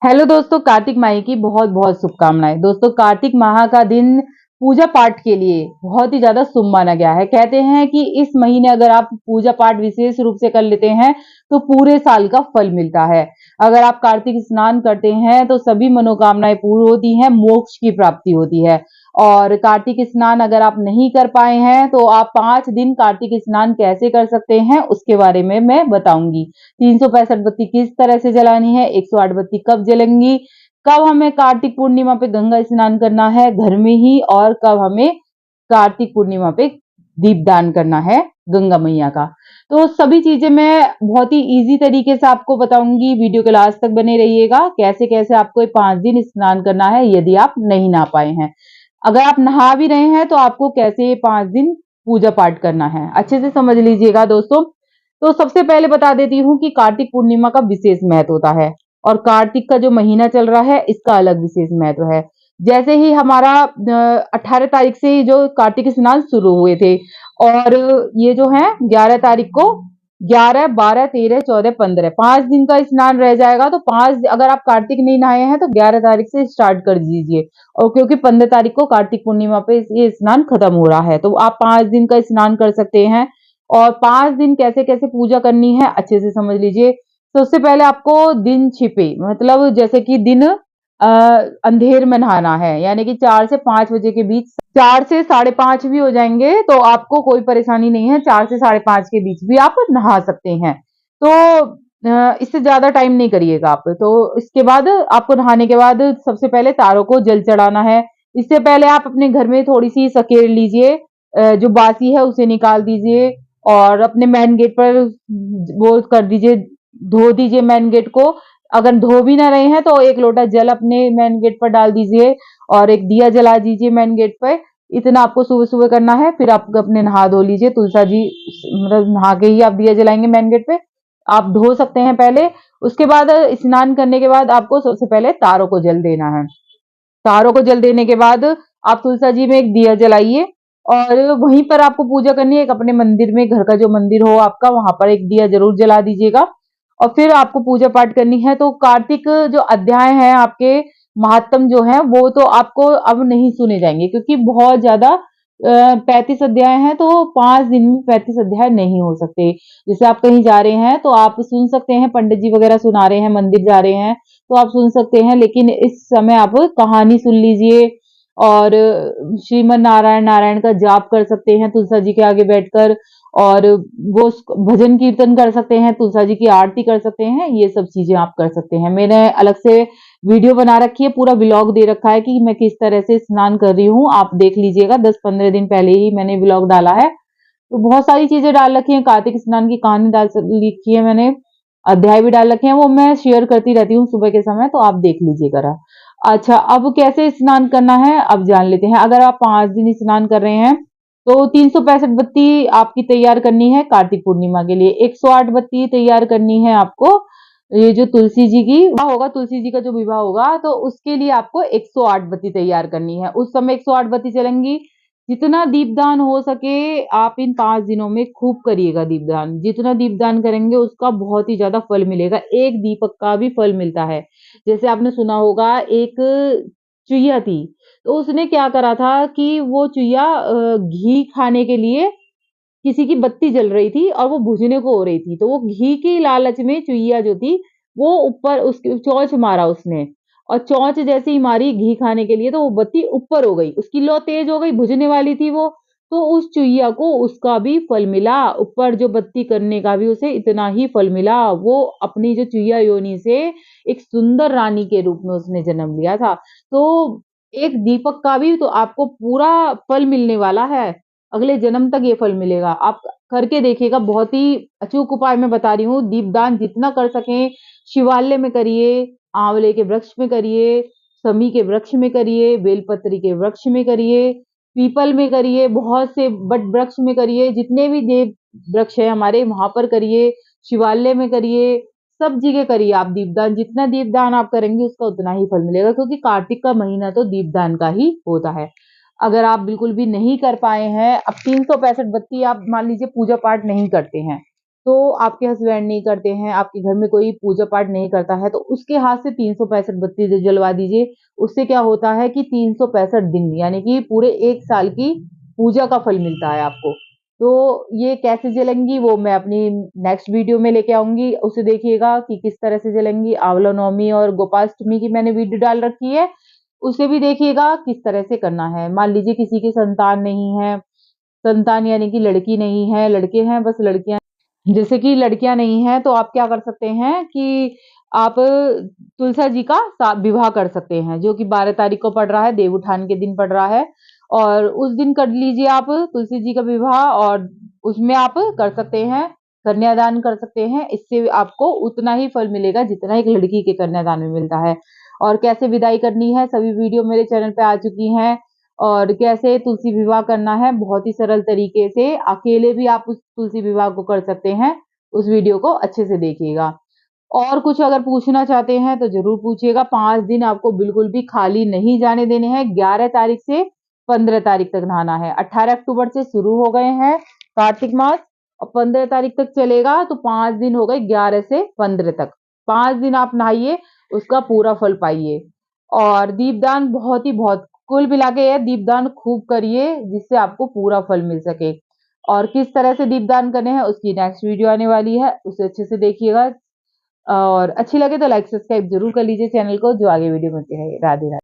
Hello दोस्तों, कार्तिक माह की बहुत बहुत शुभकामनाएं। दोस्तों, कार्तिक माह का दिन पूजा पाठ के लिए बहुत ही ज्यादा शुभ माना गया है। कहते हैं कि इस महीने अगर आप पूजा पाठ विशेष रूप से कर लेते हैं तो पूरे साल का फल मिलता है। अगर आप कार्तिक स्नान करते हैं तो सभी मनोकामनाएं पूरी होती हैं, मोक्ष की प्राप्ति होती है। और कार्तिक स्नान अगर आप नहीं कर पाए हैं तो आप 5 दिन कार्तिक स्नान कैसे कर सकते हैं उसके बारे में मैं बताऊंगी। 365 बत्ती किस तरह से जलानी है, 108 बत्ती कब जलेंगी, कब हमें कार्तिक पूर्णिमा पे गंगा स्नान करना है घर में ही, और कब हमें कार्तिक पूर्णिमा पे दीपदान करना है गंगा मैया का। तो सभी चीजें मैं बहुत ही इजी तरीके से आपको बताऊंगी। वीडियो के लास्ट तक बने रहिएगा। कैसे कैसे आपको ये 5 दिन स्नान करना है यदि आप नहीं नहा पाए हैं। अगर आप नहा भी रहे हैं तो आपको कैसे ये 5 दिन पूजा पाठ करना है अच्छे से समझ लीजिएगा दोस्तों। तो सबसे पहले बता देती हूँ कि कार्तिक पूर्णिमा का विशेष महत्व होता है, और कार्तिक का जो महीना चल रहा है इसका अलग विशेष महत्व है। जैसे ही हमारा 18 तारीख से ही जो कार्तिक स्नान शुरू हुए थे, और ये जो है 11 तारीख को, 11, 12, 13, 14, 15 5 दिन का स्नान रह जाएगा। तो पांच, अगर आप कार्तिक नहीं नहाए हैं तो 11 तारीख से स्टार्ट कर दीजिए। और क्योंकि 15 तारीख को कार्तिक पूर्णिमा पे ये स्नान खत्म हो रहा है, तो आप 5 दिन का स्नान कर सकते हैं। और 5 दिन कैसे कैसे पूजा करनी है अच्छे से समझ लीजिए। तो उससे पहले आपको दिन छिपे, मतलब जैसे कि दिन अंधेर में नहाना है, यानी कि 4 से 5 बजे के बीच। 4 से 5:30 भी हो जाएंगे तो आपको कोई परेशानी नहीं है, 4 से 5:30 के बीच भी आप नहा सकते हैं। तो इससे ज्यादा टाइम नहीं करिएगा आप। तो इसके बाद आपको नहाने के बाद सबसे पहले तारों को जल चढ़ाना है। इससे पहले आप अपने घर में थोड़ी सी सकेर लीजिए, जो बासी है उसे निकाल दीजिए, और अपने मेन गेट पर वो कर दीजिए, धो दीजिए मेन गेट को। अगर धो भी ना रहे हैं तो एक लोटा जल अपने मेन गेट पर डाल दीजिए, और एक दिया जला दीजिए मेन गेट पे। इतना आपको सुबह सुबह करना है। फिर आप अपने नहा धो लीजिए, तुलसा जी, मतलब नहा के ही आप दिया जलाएंगे मेन गेट पे। आप धो सकते हैं पहले। उसके बाद स्नान करने के बाद आपको सबसे पहले तारों को जल देना है। तारों को जल देने के बाद आप तुलसा जी में एक दिया जलाइए, और वहीं पर आपको पूजा करनी है। एक अपने मंदिर में, घर का जो मंदिर हो आपका, वहां पर एक दिया जरूर जला दीजिएगा। और फिर आपको पूजा पाठ करनी है। तो कार्तिक जो अध्याय है आपके, महात्म जो है वो तो आपको अब नहीं सुने जाएंगे, क्योंकि बहुत ज्यादा 35 अध्याय हैं। तो 5 दिन में 35 अध्याय नहीं हो सकते। जैसे आप कहीं जा रहे हैं तो आप सुन सकते हैं, पंडित जी वगैरह सुना रहे हैं, मंदिर जा रहे हैं तो आप सुन सकते हैं, लेकिन इस समय आप कहानी सुन लीजिए। और श्रीमन नारायण नारायण का जाप कर सकते हैं तुलसा जी के आगे बैठकर। और वो भजन कीर्तन कर सकते हैं, तुलसा जी की आरती कर सकते हैं। ये सब चीजें आप कर सकते हैं। मैंने अलग से वीडियो बना रखी है, पूरा व्लॉग दे रखा है कि मैं किस तरह से स्नान कर रही हूँ, आप देख लीजिएगा। 10-15 दिन पहले ही मैंने व्लॉग डाला है। तो बहुत सारी चीजें डाल रखी हैं, कार्तिक स्नान की कहानी डाल लिखी है मैंने, अध्याय भी डाल रखे हैं, वो मैं शेयर करती रहती हूँ सुबह के समय, तो आप देख लीजिएगा। अच्छा, अब कैसे स्नान करना है अब जान लेते हैं। अगर आप 5 दिन स्नान कर रहे हैं तो 365 बत्ती आपकी तैयार करनी है कार्तिक पूर्णिमा के लिए। 108 बत्ती तैयार करनी है आपको। ये जो तुलसी जी की विवाह होगा, तुलसी जी का जो विवाह होगा, तो उसके लिए आपको 108 बत्ती तैयार करनी है। उस समय 108 बत्ती चलेंगी। जितना दीपदान हो सके आप इन 5 दिनों में खूब करिएगा दीपदान। जितना दीपदान करेंगे उसका बहुत ही ज्यादा फल मिलेगा। एक दीपक का भी फल मिलता है। जैसे आपने सुना होगा, एक चुईया थी, तो उसने क्या करा था कि वो चुईया घी खाने के लिए, किसी की बत्ती जल रही थी और वो बुझने को हो रही थी, तो वो घी की लालच में चुईया जो थी वो ऊपर, उसकी चोंच मारा उसने। और चोंच जैसे ही मारी घी खाने के लिए, तो वो बत्ती ऊपर हो गई, उसकी लौ तेज हो गई, बुझने वाली थी वो। तो उस चुईया को उसका भी फल मिला, ऊपर जो बत्ती करने का भी उसे इतना ही फल मिला। वो अपनी जो चुईया योनि से एक सुंदर रानी के रूप में उसने जन्म लिया था। तो एक दीपक का भी तो आपको पूरा फल मिलने वाला है, अगले जन्म तक ये फल मिलेगा। आप करके देखिएगा, बहुत ही अचूक उपाय मैं बता रही हूँ। दीपदान जितना कर सकें शिवालय में करिए, आंवले के वृक्ष में करिए, समी के वृक्ष में करिए, बेलपत्री के वृक्ष में करिए, पीपल में करिए, बहुत से बट वृक्ष में करिए, जितने भी देव वृक्ष है हमारे वहां पर करिए, शिवालय में करिए, सब जगह करिए आप दीपदान। जितना दीपदान आप करेंगे उसका उतना ही फल मिलेगा, क्योंकि कार्तिक का महीना तो दीपदान का ही होता है। अगर आप बिल्कुल भी नहीं कर पाए हैं, अब 365 बत्ती आप मान लीजिए पूजा पाठ नहीं करते हैं, तो आपके हस्बैंड नहीं करते हैं, आपके घर में कोई पूजा पाठ नहीं करता है, तो उसके हाथ से 365 बत्ती जलवा दीजिए। उससे क्या होता है कि 365 दिन यानी कि पूरे 1 साल की पूजा का फल मिलता है आपको। तो ये कैसे जलेंगी वो मैं अपनी नेक्स्ट वीडियो में लेके आऊँगी, उसे देखिएगा कि किस तरह से जलेंगी। आंवला नवमी और गोपाष्टमी की मैंने वीडियो डाल रखी है, उसे भी देखिएगा किस तरह से करना है। मान लीजिए किसी की संतान नहीं है, संतान यानी कि लड़की नहीं है, लड़के हैं बस लड़कियाँ जैसे कि लड़कियां नहीं हैं तो आप क्या कर सकते हैं कि आप तुलसा जी का विवाह कर सकते हैं, जो कि 12 तारीख को पड़ रहा है, देवउठान के दिन पड़ रहा है। और उस दिन कर लीजिए आप तुलसी जी का विवाह, और उसमें आप कर सकते हैं कन्यादान कर सकते हैं। इससे आपको उतना ही फल मिलेगा जितना एक लड़की के कन्यादान में मिलता है। और कैसे विदाई करनी है सभी वीडियो मेरे चैनल पे आ चुकी हैं। और कैसे तुलसी विवाह करना है बहुत ही सरल तरीके से, अकेले भी आप उस तुलसी विवाह को कर सकते हैं। उस वीडियो को अच्छे से देखिएगा। और कुछ अगर पूछना चाहते हैं तो ज़रूर पूछिएगा। 5 दिन आपको बिल्कुल भी खाली नहीं जाने देने हैं। 11 तारीख से 15 तारीख तक नहाना है। 18 अक्टूबर से शुरू हो गए हैं कार्तिक मास और 15 तारीख तक चलेगा, तो 5 दिन हो गए 11 से 15 तक। 5 दिन आप नहाइए, उसका पूरा फल पाइए। और दीपदान बहुत कुल मिला के ये दीपदान खूब करिए जिससे आपको पूरा फल मिल सके। और किस तरह से दीपदान करने हैं उसकी नेक्स्ट वीडियो आने वाली है, उसे अच्छे से देखिएगा। और अच्छी लगे तो लाइक सब्सक्राइब जरूर कर लीजिए चैनल को, जो आगे वीडियो मिलती है। राधे राधे।